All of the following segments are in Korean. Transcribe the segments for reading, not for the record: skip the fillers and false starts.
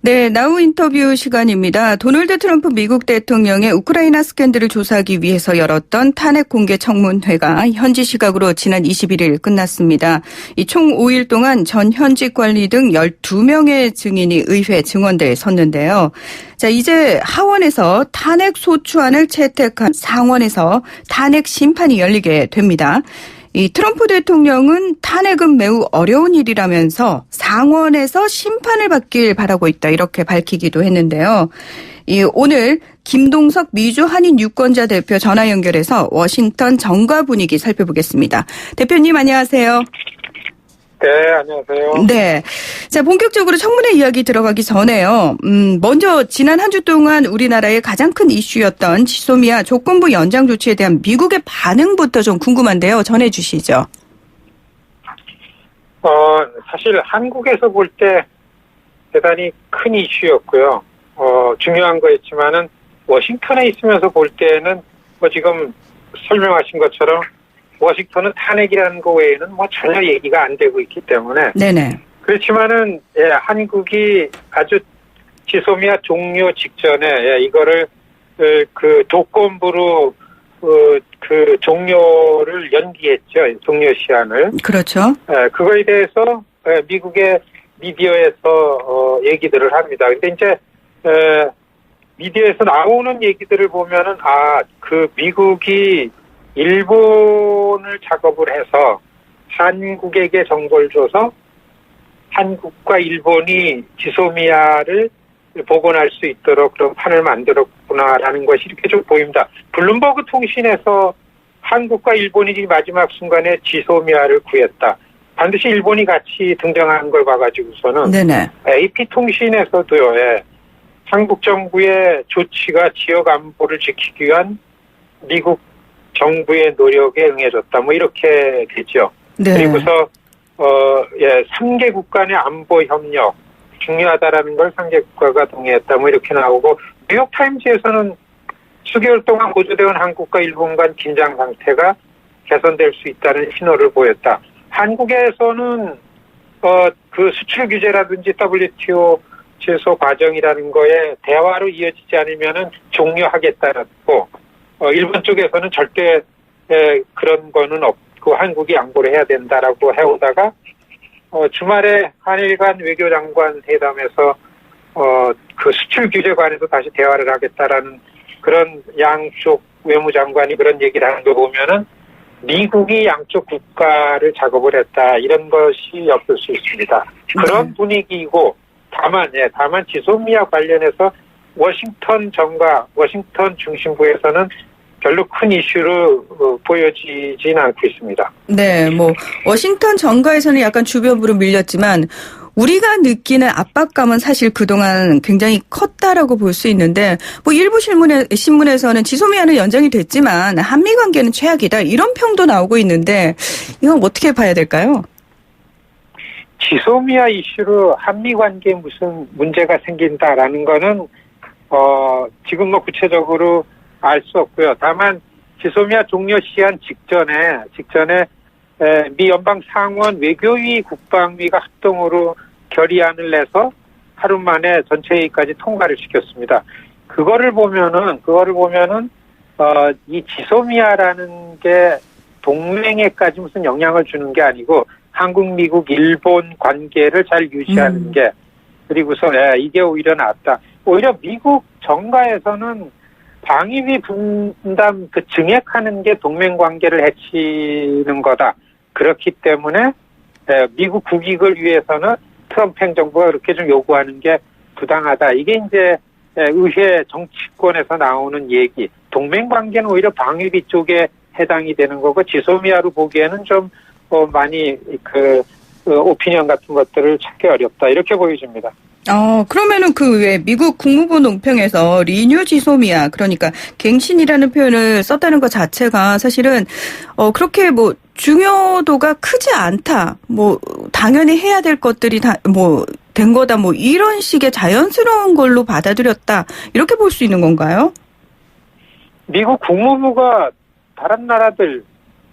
네, 나우 인터뷰 시간입니다. 도널드 트럼프 미국 대통령의 우크라이나 스캔들을 조사하기 위해서 열었던 탄핵 공개 청문회가 현지 시각으로 지난 21일 끝났습니다. 이 총 5일 동안 전 현직 관리 등 12명의 증인이 의회 증언대에 섰는데요. 자, 이제 하원에서 탄핵 소추안을 채택한 상원에서 탄핵 심판이 열리게 됩니다. 이 트럼프 대통령은 탄핵은 매우 어려운 일이라면서 상원에서 심판을 받길 바라고 있다 이렇게 밝히기도 했는데요. 오늘 김동석 미주 한인 유권자 대표 전화 연결해서 워싱턴 정가 분위기 살펴보겠습니다. 대표님 안녕하세요. 네, 안녕하세요. 네. 자, 본격적으로 청문회 이야기 들어가기 전에요. 먼저 지난 한 주 동안 우리나라의 가장 큰 이슈였던 지소미아 조건부 연장 조치에 대한 미국의 반응부터 좀 궁금한데요. 전해 주시죠. 사실 한국에서 볼 때 대단히 큰 이슈였고요. 중요한 거였지만은 워싱턴에 있으면서 볼 때는 지금 설명하신 것처럼 워싱턴은 탄핵이라는 거 외에는 전혀 얘기가 안 되고 있기 때문에. 네네. 그렇지만은, 한국이 아주 지소미아 종료 직전에, 이거를, 조건부로, 종료를 연기했죠. 종료 시한을. 그렇죠. 그거에 대해서, 미국의 미디어에서, 얘기들을 합니다. 근데 이제, 미디어에서 나오는 얘기들을 보면은, 미국이 일본을 작업을 해서 한국에게 정보를 줘서 한국과 일본이 지소미아를 복원할 수 있도록 그런 판을 만들었구나라는 것이 이렇게 좀 보입니다. 블룸버그 통신에서 한국과 일본이 마지막 순간에 지소미아를 구했다. 반드시 일본이 같이 등장하는 걸 봐가지고서는 네네. AP통신에서도요. 한국 정부의 조치가 지역 안보를 지키기 위한 미국 정부의 노력에 응해줬다. 이렇게 되죠. 네. 그리고서, 3개국 간의 안보 협력, 중요하다라는 걸 3개국 국가가 동의했다. 이렇게 나오고, 뉴욕타임즈에서는 수개월 동안 고조되어 온 한국과 일본 간 긴장 상태가 개선될 수 있다는 신호를 보였다. 한국에서는, 수출 규제라든지 WTO 제소 과정이라는 거에 대화로 이어지지 않으면은 종료하겠다라고, 일본 쪽에서는 절대 그런 거는 없고 한국이 양보를 해야 된다라고 해오다가 주말에 한일 간 외교장관 회담에서 수출 규제 관해서 다시 대화를 하겠다라는 그런 양쪽 외무장관이 그런 얘기를 하는 거 보면은 미국이 양쪽 국가를 작업을 했다 이런 것이 엿볼 수 있습니다. 그런 분위기이고 다만 지소미아 관련해서 워싱턴 중심부에서는 별로 큰 이슈로 보여지진 않고 있습니다. 네, 워싱턴 정가에서는 약간 주변부로 밀렸지만 우리가 느끼는 압박감은 사실 그동안 굉장히 컸다라고 볼 수 있는데 일부 신문에서는 지소미아는 연장이 됐지만 한미 관계는 최악이다 이런 평도 나오고 있는데 이건 어떻게 봐야 될까요? 지소미아 이슈로 한미 관계에 무슨 문제가 생긴다라는 거는 지금 구체적으로 알 수 없고요. 다만 지소미아 종료 시한 직전에 미 연방 상원 외교위 국방위가 합동으로 결의안을 내서 하루 만에 전체 회의까지 통과를 시켰습니다. 그거를 보면은 이 지소미아라는 게 동맹에까지 무슨 영향을 주는 게 아니고 한국, 미국, 일본 관계를 잘 유지하는 게 그리고서 이게 오히려 낫다. 오히려 미국 정가에서는 방위비 분담 증액하는 게 동맹 관계를 해치는 거다. 그렇기 때문에 미국 국익을 위해서는 트럼프 행정부가 그렇게 좀 요구하는 게 부당하다. 이게 이제 의회 정치권에서 나오는 얘기. 동맹 관계는 오히려 방위비 쪽에 해당이 되는 거고 지소미아로 보기에는 좀 많이 오피니언 같은 것들을 찾기 어렵다. 이렇게 보여집니다. 그러면은 그 외에 미국 국무부 논평에서 리뉴 지소미아 그러니까 갱신이라는 표현을 썼다는 것 자체가 사실은 그렇게 중요도가 크지 않다. 당연히 해야 될 것들이 된 거다. 이런 식의 자연스러운 걸로 받아들였다. 이렇게 볼 수 있는 건가요? 미국 국무부가 다른 나라들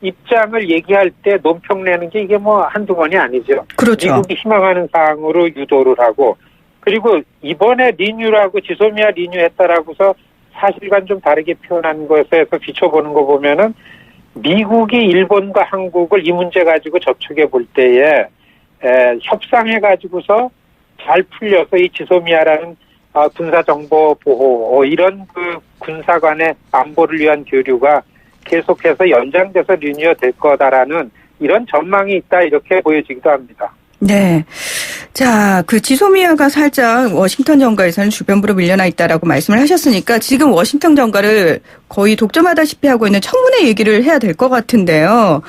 입장을 얘기할 때 논평 내는 게 이게 한두 번이 아니죠. 그렇죠. 미국이 희망하는 사항으로 유도를 하고 그리고 이번에 리뉴라고 지소미아 리뉴했다라고서 사실과는 좀 다르게 표현한 것에서 비춰보는 거 보면은 미국이 일본과 한국을 이 문제 가지고 접촉해 볼 때에 협상해 가지고서 잘 풀려서 이 지소미아라는 군사정보 보호 이런 그 군사 간의 안보를 위한 교류가 계속해서 연장돼서 리뉴어될 거다라는 이런 전망이 있다 이렇게 보여지기도 합니다. 네. 자, 그 지소미아가 살짝 워싱턴 정가에서는 주변부로 밀려나 있다라고 말씀을 하셨으니까 지금 워싱턴 정가를 거의 독점하다시피 하고 있는 청문회 얘기를 해야 될 것 같은데요.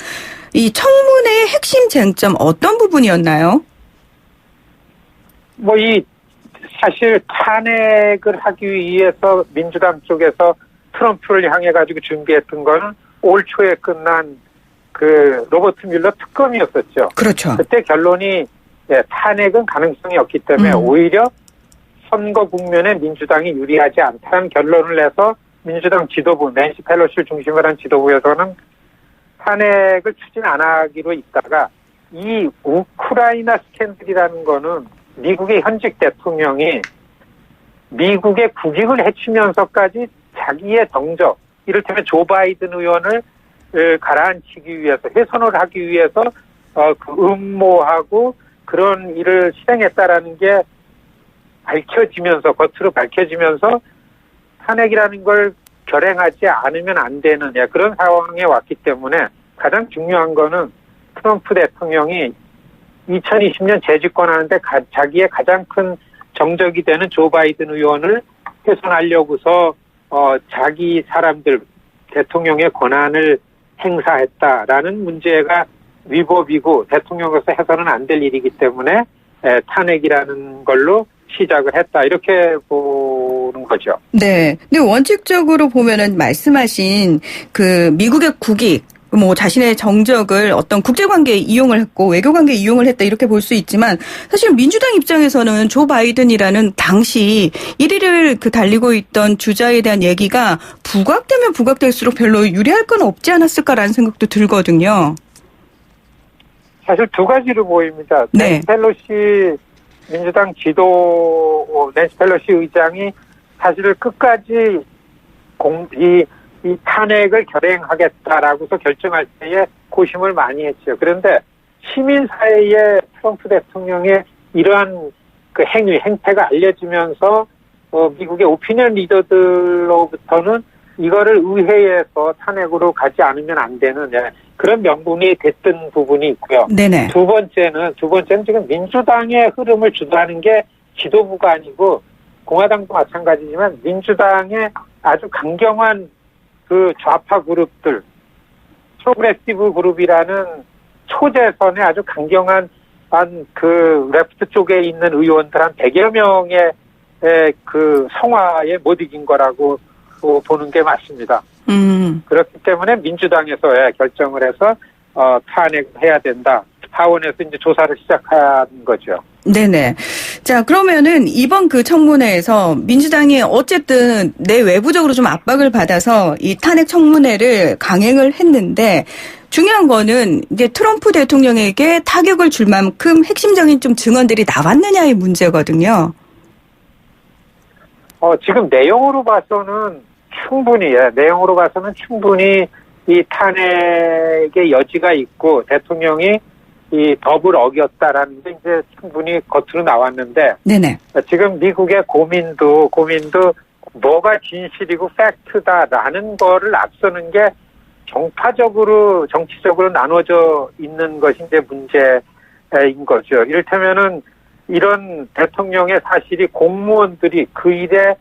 이 청문회의 핵심 쟁점 어떤 부분이었나요? 사실 탄핵을 하기 위해서 민주당 쪽에서 트럼프를 향해 가지고 준비했던 거는 올 초에 끝난 그 로버트 뮬러 특검이었었죠. 그렇죠. 그때 결론이 탄핵은 가능성이 없기 때문에 오히려 선거 국면에 민주당이 유리하지 않다는 결론을 내서 민주당 지도부, 낸시 펠로시를 중심으로 한 지도부에서는 탄핵을 추진 안 하기로 있다가 이 우크라이나 스캔들이라는 거는 미국의 현직 대통령이 미국의 국익을 해치면서까지 자기의 정적, 이를테면 조 바이든 의원을 가라앉히기 위해서, 훼손을 하기 위해서 그 음모하고 그런 일을 실행했다라는 게 밝혀지면서, 겉으로 밝혀지면서 탄핵이라는 걸 결행하지 않으면 안 되는 그런 상황에 왔기 때문에 가장 중요한 거는 트럼프 대통령이 2020년 재집권하는데 자기의 가장 큰 정적이 되는 조 바이든 의원을 훼손하려고서 자기 사람들 대통령의 권한을 행사했다라는 문제가 위법이고 대통령으로서 해서는 안 될 일이기 때문에 탄핵이라는 걸로 시작을 했다 이렇게 보는 거죠. 네. 근데 원칙적으로 보면은 말씀하신 그 미국의 국익 자신의 정적을 어떤 국제관계에 이용을 했고 외교관계에 이용을 했다 이렇게 볼 수 있지만 사실 민주당 입장에서는 조 바이든이라는 당시 1위를 달리고 있던 주자에 대한 얘기가 부각되면 부각될수록 별로 유리할 건 없지 않았을까라는 생각도 들거든요. 사실 두 가지로 보입니다. 네. 낸시 펠로시 민주당 낸시 펠로시 의장이 사실은 끝까지 이 탄핵을 결행하겠다라고서 결정할 때에 고심을 많이 했죠. 그런데 시민사회의 트럼프 대통령의 이러한 그 행태가 알려지면서 미국의 오피니언 리더들로부터는 이거를 의회에서 탄핵으로 가지 않으면 안 되는 그런 명분이 됐던 부분이 있고요. 네네. 두 번째는 지금 민주당의 흐름을 주도하는 게 지도부가 아니고 공화당도 마찬가지지만 민주당의 아주 강경한 그 좌파 그룹들, 프로그레시브 그룹이라는 초재선의 아주 강경한 그 레프트 쪽에 있는 의원들 한 100여 명의 그 성화에 못 이긴 거라고 보는 게 맞습니다. 그렇기 때문에 민주당에서 결정을 해서 탄핵해야 된다. 하원에서 이제 조사를 시작한 거죠. 네네. 자, 그러면은 이번 그 청문회에서 민주당이 어쨌든 내외부적으로 좀 압박을 받아서 이 탄핵 청문회를 강행을 했는데 중요한 거는 이제 트럼프 대통령에게 타격을 줄 만큼 핵심적인 좀 증언들이 나왔느냐의 문제거든요. 지금 내용으로 봐서는 충분히 이 탄핵의 여지가 있고 대통령이 이 법을 어겼다라는 게 이제 충분히 겉으로 나왔는데 네네. 지금 미국의 고민도 뭐가 진실이고 팩트다라는 거를 앞서는 게 정치적으로 나눠져 있는 것이 이제 문제인 거죠. 이를테면은 이런 대통령의 사실이 공무원들이 그 일에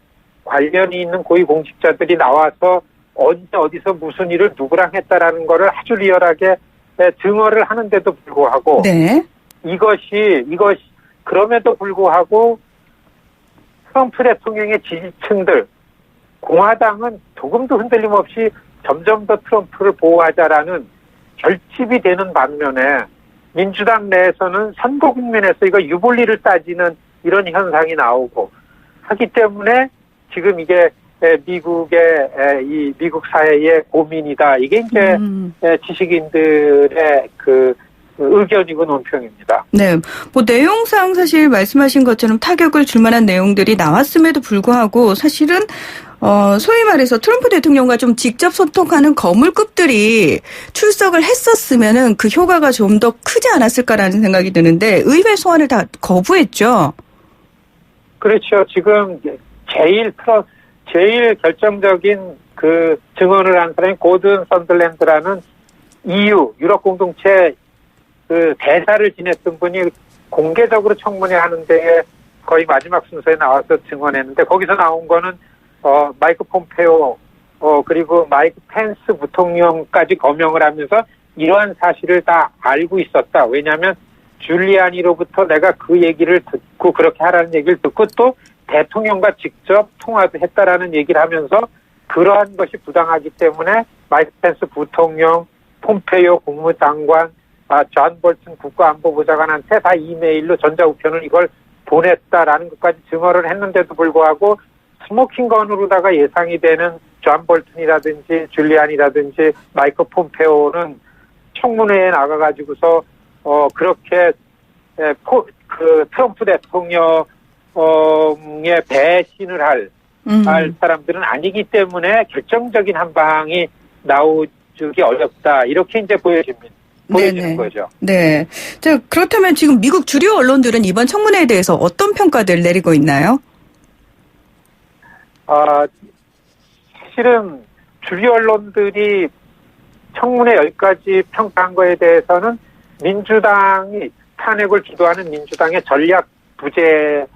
관련이 있는 고위공직자들이 나와서 언제 어디서 무슨 일을 누구랑 했다라는 거를 아주 리얼하게 증언을 하는데도 불구하고 네. 이것이 그럼에도 불구하고 트럼프 대통령의 지지층들 공화당은 조금도 흔들림 없이 점점 더 트럼프를 보호하자라는 결집이 되는 반면에 민주당 내에서는 선거 국면에서 이거 유불리를 따지는 이런 현상이 나오고 하기 때문에 지금 이게 미국 사회의 고민이다. 이게 이제 지식인들의 그 의견이고 논평입니다. 네. 뭐 내용상 사실 말씀하신 것처럼 타격을 줄 만한 내용들이 나왔음에도 불구하고 사실은 소위 말해서 트럼프 대통령과 좀 직접 소통하는 거물급들이 출석을 했었으면은 그 효과가 좀 더 크지 않았을까라는 생각이 드는데 의회 소환을 다 거부했죠. 그렇죠. 지금 제일 결정적인 그 증언을 한 사람이 고든 선들랜드라는 EU 유럽 공동체 그 대사를 지냈던 분이 공개적으로 청문회 하는 데에 거의 마지막 순서에 나와서 증언했는데 거기서 나온 거는 마이크 폼페오 그리고 마이크 펜스 부통령까지 거명을 하면서 이러한 사실을 다 알고 있었다. 왜냐하면 줄리아니로부터 내가 그 얘기를 듣고 그렇게 하라는 얘기를 듣고 또 대통령과 직접 통화도 했다라는 얘기를 하면서 그러한 것이 부당하기 때문에 마이크 펜스 부통령, 폼페이오 국무장관, 존 볼튼 국가안보보좌관한테 다 이메일로 전자우편을 이걸 보냈다라는 것까지 증언을 했는데도 불구하고 스모킹건으로다가 예상이 되는 존 볼튼이라든지 줄리안이라든지 마이크 폼페오는 청문회에 나가가지고서 그렇게 그 트럼프 대통령의 배신을 할 사람들은 아니기 때문에 결정적인 한 방이 나오기 어렵다. 이렇게 이제 보여지는 거죠. 네. 자, 그렇다면 지금 미국 주류 언론들은 이번 청문회에 대해서 어떤 평가들을 내리고 있나요? 사실은 주류 언론들이 청문회 10가지 평가한 거에 대해서는 민주당이 탄핵을 주도하는 민주당의 전략 부재의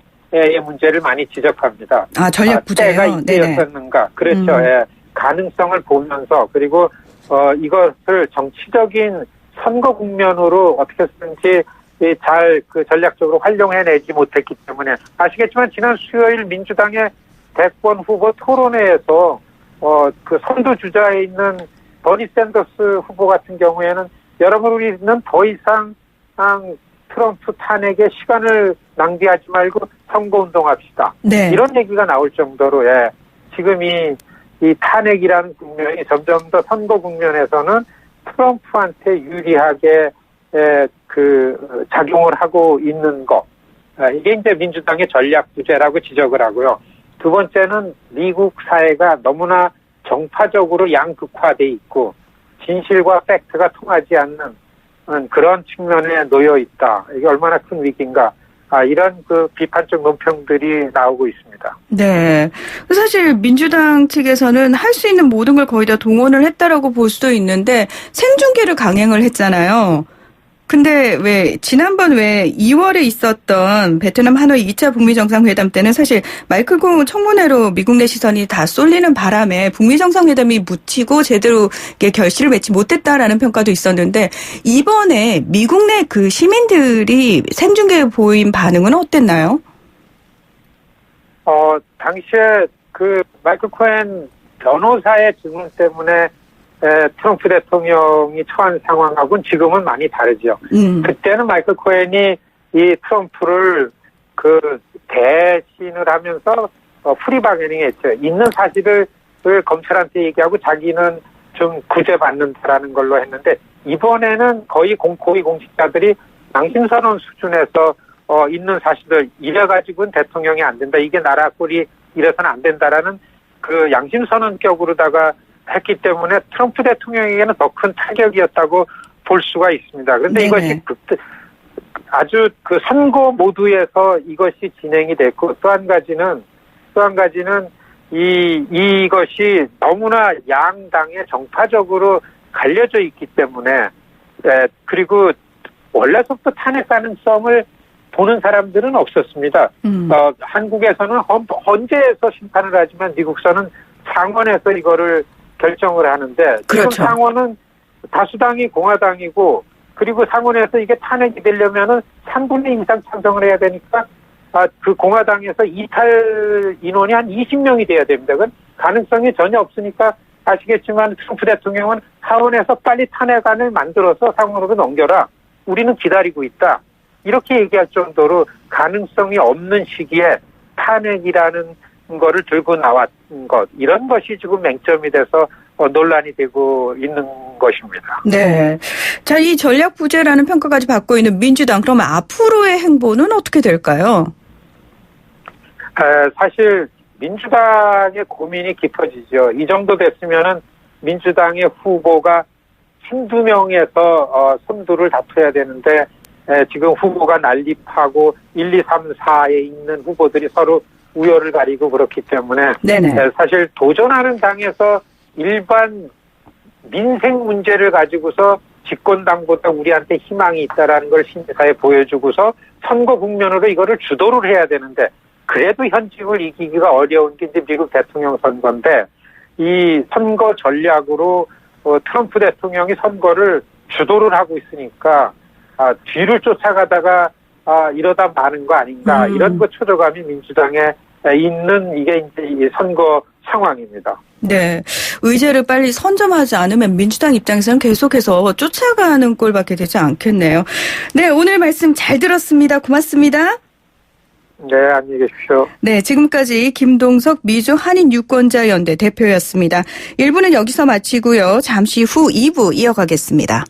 문제를 많이 지적합니다. 전략 부재요? 때가 이때였었는가. 그렇죠. 예. 가능성을 보면서 그리고 이것을 정치적인 선거 국면으로 어떻게든지 잘 그 전략적으로 활용해내지 못했기 때문에 아시겠지만 지난 수요일 민주당의 대권 후보 토론회에서 그 선두 주자에 있는 버니 샌더스 후보 같은 경우에는 여러분 우리는 더 이상 트럼프 탄핵에 시간을 낭비하지 말고 선거운동합시다. 네. 이런 얘기가 나올 정도로 지금 이 탄핵이라는 국면이 점점 더 선거 국면에서는 트럼프한테 유리하게 그 작용을 하고 있는 거. 이게 이제 민주당의 전략 부재라고 지적을 하고요. 두 번째는 미국 사회가 너무나 정파적으로 양극화돼 있고 진실과 팩트가 통하지 않는 그런 측면에 놓여 있다. 이게 얼마나 큰 위기인가. 이런 그 비판적 논평들이 나오고 있습니다. 네. 사실 민주당 측에서는 할 수 있는 모든 걸 거의 다 동원을 했다라고 볼 수도 있는데 생중계를 강행을 했잖아요. 근데 지난번 2월에 있었던 베트남 하노이 2차 북미 정상회담 때는 사실 마이클 콩 청문회로 미국 내 시선이 다 쏠리는 바람에 북미 정상회담이 묻히고 제대로 결실을 맺지 못했다라는 평가도 있었는데 이번에 미국 내 그 시민들이 생중계에 보인 반응은 어땠나요? 당시에 그 마이클 코엔 변호사의 증언 때문에 트럼프 대통령이 처한 상황하고는 지금은 많이 다르죠. 그때는 마이클 코엔이 이 트럼프를 그 대신을 하면서 프리바게닝 했죠. 있는 사실을 검찰한테 얘기하고 자기는 좀 구제받는다라는 걸로 했는데 이번에는 거의 고위 공직자들이 양심선언 수준에서 있는 사실들 이래가지고는 대통령이 안 된다. 이게 나라 꼴이 이래서는 안 된다라는 그 양심선언격으로다가 했기 때문에 트럼프 대통령에게는 더 큰 타격이었다고 볼 수가 있습니다. 그런데 네네. 이것이 아주 그 선거 모두에서 이것이 진행이 됐고 또 한 가지는 이것이 너무나 양당에 정파적으로 갈려져 있기 때문에 그리고 원래부터 탄핵 가능성을 보는 사람들은 없었습니다. 한국에서는 헌재에서 심판을 하지만 미국서는 상원에서 이거를 결정을 하는데 그렇죠. 지금 상원은 다수당이 공화당이고 그리고 상원에서 이게 탄핵이 되려면은 3분의 2 이상 찬성을 해야 되니까 그 공화당에서 이탈 인원이 한 20명이 돼야 됩니다. 그건 가능성이 전혀 없으니까 아시겠지만 트럼프 대통령은 하원에서 빨리 탄핵안을 만들어서 상원으로 넘겨라. 우리는 기다리고 있다. 이렇게 얘기할 정도로 가능성이 없는 시기에 탄핵이라는 거를 들고 나왔던 것 이런 것이 지금 맹점이 돼서 논란이 되고 있는 것입니다. 네. 자, 이 전략 부재라는 평가까지 받고 있는 민주당, 그러면 앞으로의 행보는 어떻게 될까요? 사실 민주당의 고민이 깊어지죠. 이 정도 됐으면은 민주당의 후보가 한두 명에서 선두를 다투어야 되는데 지금 후보가 난립하고 1, 2, 3, 4에 있는 후보들이 서로 우열을 가리고 그렇기 때문에 네네. 사실 도전하는 당에서 일반 민생 문제를 가지고서 집권당보다 우리한테 희망이 있다라는 걸 신사에 보여주고서 선거 국면으로 이거를 주도를 해야 되는데 그래도 현직을 이기기가 어려운 게 이제 미국 대통령 선거인데 이 선거 전략으로 트럼프 대통령이 선거를 주도를 하고 있으니까 뒤를 쫓아가다가 이러다 마는 거 아닌가 이런 거 초조감이 민주당에 있는 이게 이제 이 선거 상황입니다. 네. 의제를 빨리 선점하지 않으면 민주당 입장에서는 계속해서 쫓아가는 꼴밖에 되지 않겠네요. 네, 오늘 말씀 잘 들었습니다. 고맙습니다. 네, 안녕히 계십시오. 네, 지금까지 김동석 미주 한인유권자연대 대표였습니다. 1부는 여기서 마치고요. 잠시 후 2부 이어가겠습니다.